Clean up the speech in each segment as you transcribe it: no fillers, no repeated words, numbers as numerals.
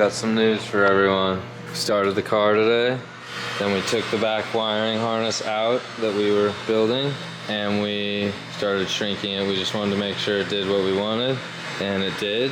Got some news for everyone. Started the car today, then we took the back wiring harness out that we were building, and we started shrinking it. We just wanted to make sure it did what we wanted, and it did.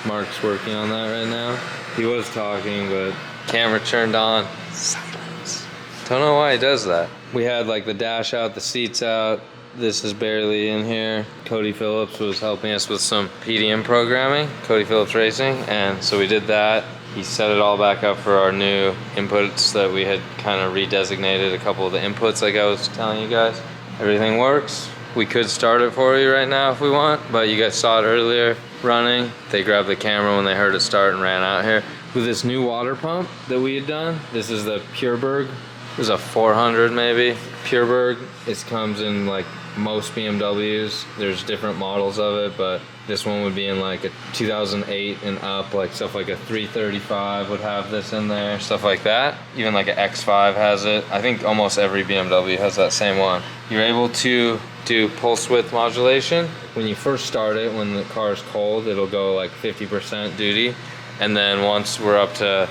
Mark's working on that right now. He was talking, but camera turned on. Silence. Don't know why he does that. We had like the dash out, the seats out. This is barely in here. Cody Phillips was helping us with some PDM programming, Cody Phillips Racing, and so we did that. He set it all back up for our new inputs that we had kind of redesignated a couple of the inputs like I was telling you guys. Everything works. We could start it for you right now if we want, but you guys saw it earlier running. They grabbed the camera when they heard it start and ran out here. With this new water pump that we had done, this is the Pureberg. It was a 400 maybe. Pureberg, it comes in like most BMWs. There's different models of it, but this one would be in like a 2008 and up, like stuff like a 335 would have this in there, stuff like that. Even like an X5 has it. I think almost every BMW has that same one. You're able to do pulse width modulation. When you first start it, when the car is cold, it'll go like 50% duty. And then once we're up to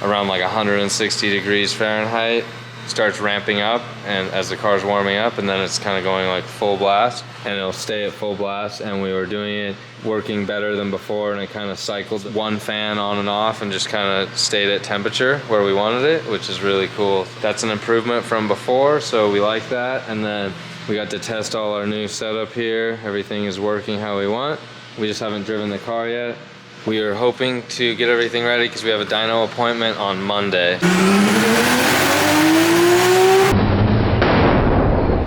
around like 160 degrees Fahrenheit, starts ramping up, and as the car's warming up, and then it's kind of going like full blast, and it'll stay at full blast. And we were doing it working better than before, and it kind of cycled one fan on and off and just kind of stayed at temperature where we wanted it, which is really cool. That's an improvement from before, so we like that. And then we got to test all our new setup here. Everything is working how we want. We just haven't driven the car yet. We are hoping to get everything ready because we have a dyno appointment on Monday.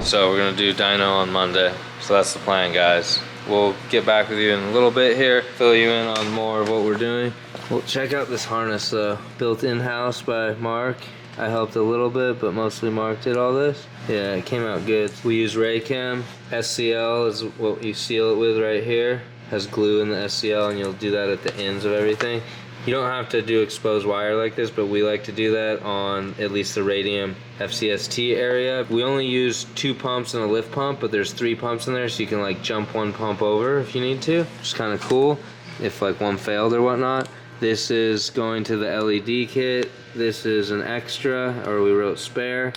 So we're gonna do dyno on Monday. So that's the plan, guys. We'll get back with you in a little bit here, fill you in on more of what we're doing. Well, check out this harness built in-house by Mark. I helped a little bit, but mostly Mark did all this. Yeah, it came out good. We use Raychem. SCL is what you seal it with right here. Has glue in the SCL, and you'll do that at the ends of everything. You don't have to do exposed wire like this, but we like to do that on at least the Radium FCST area. We only use 2 pumps and a lift pump, but there's 3 pumps in there, so you can like jump 1 pump over if you need to. It's kind of cool if like one failed or whatnot. This is going to the LED kit. This is an extra, or we wrote spare.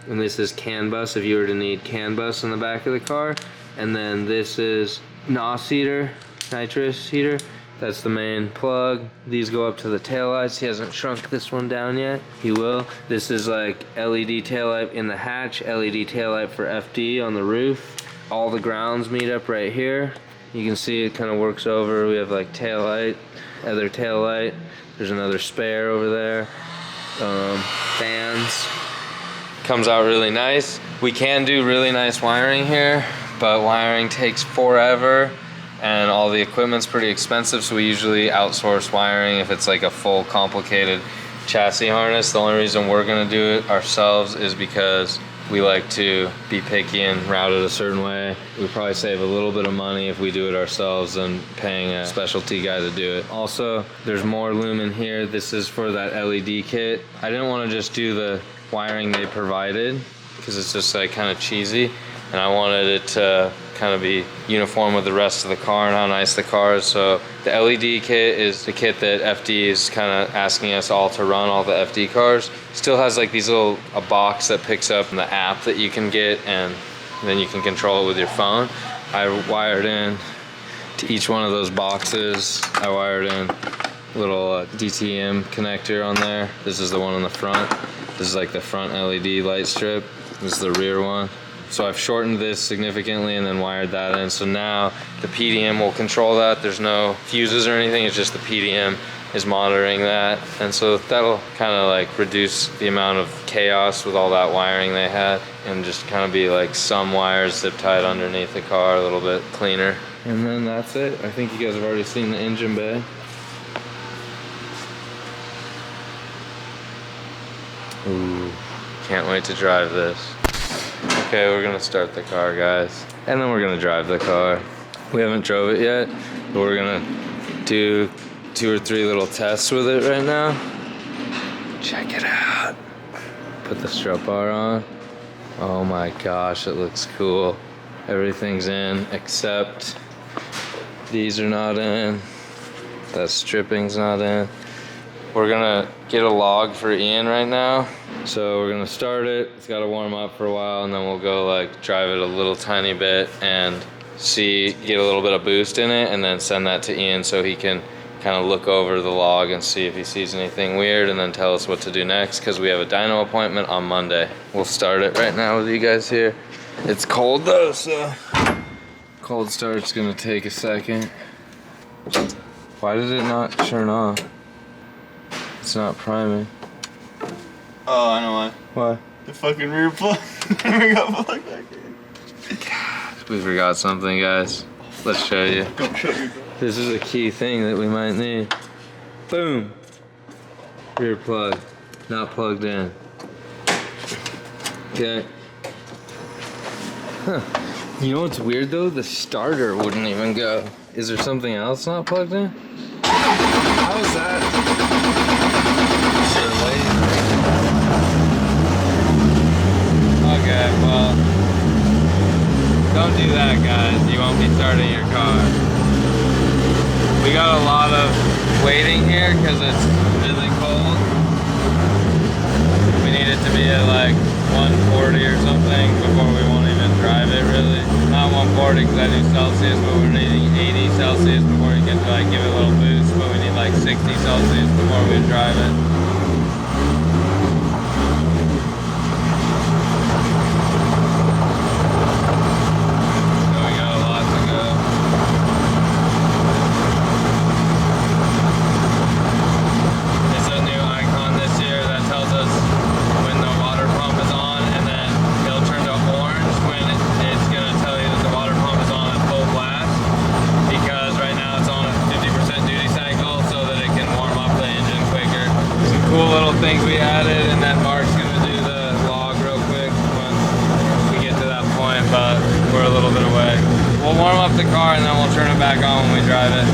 And this is CAN bus if you were to need CAN bus in the back of the car. And then this is NOS heater, nitrous heater. That's the main plug. These go up to the taillights. He hasn't shrunk this one down yet. He will. This is like LED taillight in the hatch, LED taillight for FD on the roof. All the grounds meet up right here. You can see it kind of works over. We have like taillight, other taillight. There's another spare over there. Fans. Comes out really nice. We can do really nice wiring here, but wiring takes forever. And all the equipment's pretty expensive, so we usually outsource wiring if it's like a full complicated chassis harness. The only reason we're gonna do it ourselves is because we like to be picky and route it a certain way. We probably save a little bit of money if we do it ourselves than paying a specialty guy to do it. Also, there's more lumen here. This is for that LED kit. I didn't want to just do the wiring they provided because it's just like kind of cheesy, and I wanted it to kind of be uniform with the rest of the car and how nice the car is. So the LED kit is the kit that FD is kind of asking us all to run, all the FD cars. Still has like these a box that picks up the app that you can get, and then you can control it with your phone. I wired in to each one of those boxes. I wired in a little DTM connector on there. This is the one on the front. This is like the front LED light strip. This is the rear one. So I've shortened this significantly and then wired that in. So now the PDM will control that. There's no fuses or anything. It's just the PDM is monitoring that. And so that'll kind of like reduce the amount of chaos with all that wiring they had, and just kind of be like some wires zip tied underneath the car, a little bit cleaner. And then that's it. I think you guys have already seen the engine bay. Ooh, can't wait to drive this. Okay, we're gonna start the car, guys, and then we're gonna drive the car. We haven't drove it yet, but we're gonna do 2 or 3 little tests with it right now. Check it out. Put the strut bar on. Oh my gosh, it looks cool. Everything's in except these are not in. That stripping's not in. We're gonna get a log for Ian right now. So we're gonna start it. It's gotta warm up for a while, and then we'll go like drive it a little tiny bit and get a little bit of boost in it, and then send that to Ian so he can kind of look over the log and see if he sees anything weird, and then tell us what to do next, because we have a dyno appointment on Monday. We'll start it right now with you guys here. It's cold though, so cold start's gonna take a second. Why did it not turn off? It's not priming. Oh, I know why. Why? The fucking rear plug never got plugged back in. God, we forgot something, guys. Let's show you. Go shut your door. This is a key thing that we might need. Boom. Rear plug, not plugged in. Okay. Huh. You know what's weird though? The starter wouldn't even go. Is there something else not plugged in? How is that? Okay, well, don't do that, guys. You won't be starting your car. We got a lot of waiting here because it's really cold. We need it to be at like 140 or something before we won't even drive it, really. Not 140 because I do Celsius, but we're needing 80 Celsius before we can like give it a little boost, but we need like 60 Celsius before we drive it. Cool little things we added, and then Mark's gonna do the log real quick when we get to that point, but we're a little bit away. We'll warm up the car and then we'll turn it back on when we drive it.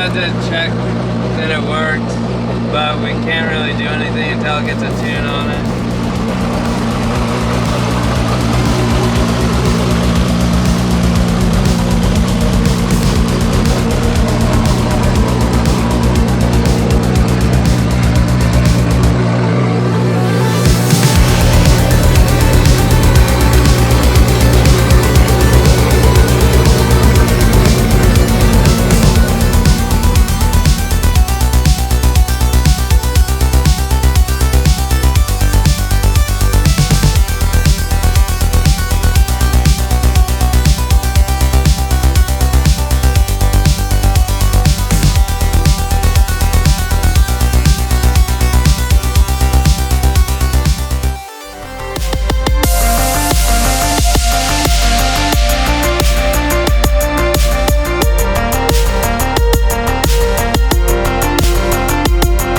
To check that it worked, but we can't really do anything until it gets a tune on it.